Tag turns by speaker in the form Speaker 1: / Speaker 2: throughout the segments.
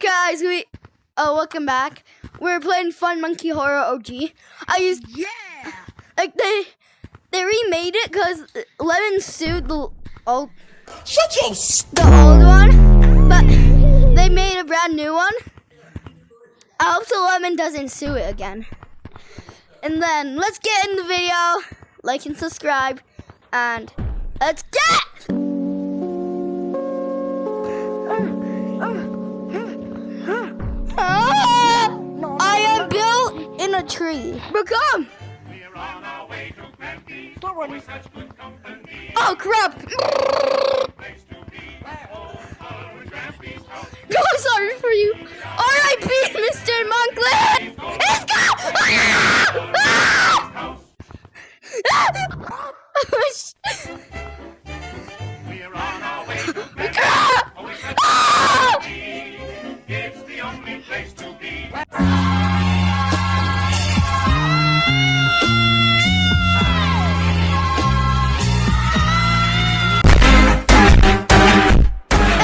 Speaker 1: guys? Welcome back. We're playing Fun Monkey Horror OG. They remade it because Lemon sued the old one, but they made a brand new one. I hope the Lemon doesn't sue it again. And then let's get in the video. Like and subscribe, and let's get. I am built in a tree. Become. Oh crap! No, I'm sorry for you. R.I.P. Mr. Monkland. It's gone.
Speaker 2: We're on our way to It's the only place to be.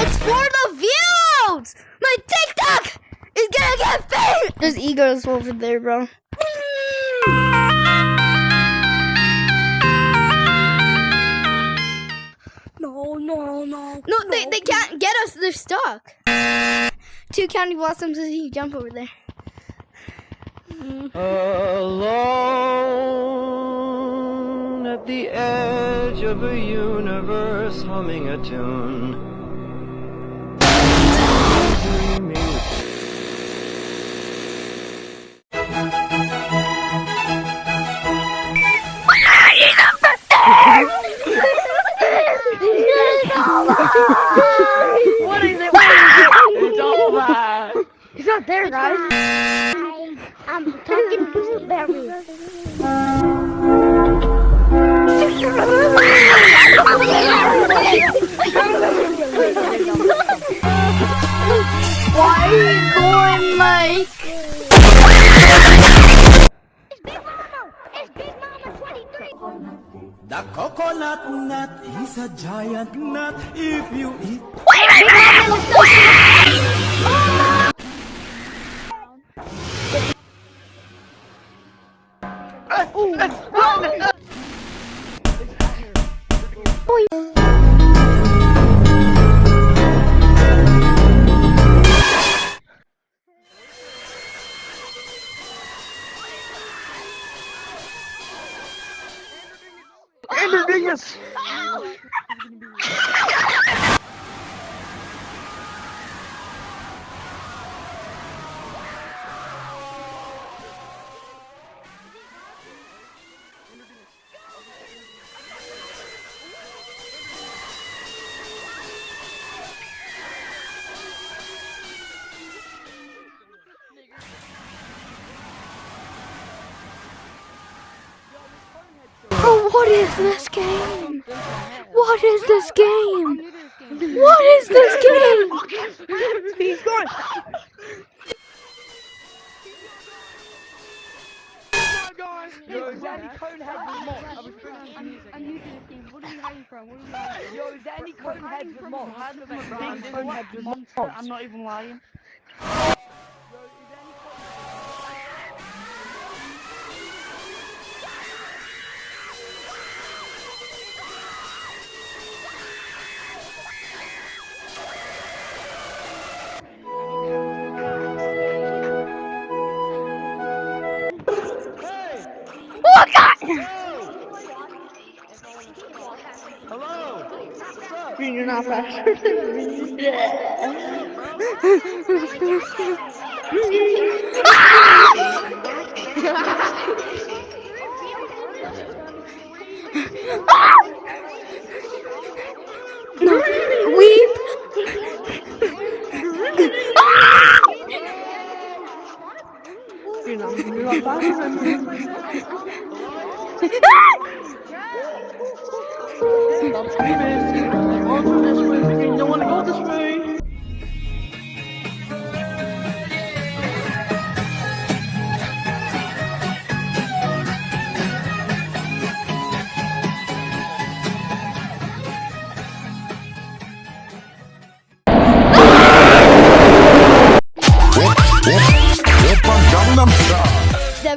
Speaker 1: It's for the views! My TikTok is gonna get famous! There's egos over there, bro. No, they can't get us. They're stuck. 2 candy blossoms as you jump over there.
Speaker 3: Alone at the edge of a universe, humming a tune.
Speaker 4: What is it? It's over. He's not there, guys. I'm talking to Barry.
Speaker 1: Why are you going like?
Speaker 4: It's Big Mama. It's Big Mama 23.
Speaker 3: The coconut nut is a giant nut if you eat.
Speaker 4: Ender Dingus.
Speaker 1: Oh, what is this game? What is this game? What is this game?
Speaker 4: He's gone. Yo, Danny Conehead with mods. I'm new to this game. What are you hiding from? Yo, Danny Conehead with mods. Conehead with mods. I'm not even lying.
Speaker 1: Oh God!
Speaker 3: Hello!
Speaker 4: You're not faster than me.
Speaker 1: No, weep.
Speaker 4: You're not faster than me. Stop screaming. On this way. You don't want to go this way.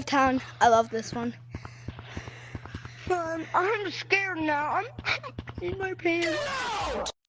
Speaker 1: of town. I love this one.
Speaker 4: I'm scared now. I'm in my pants.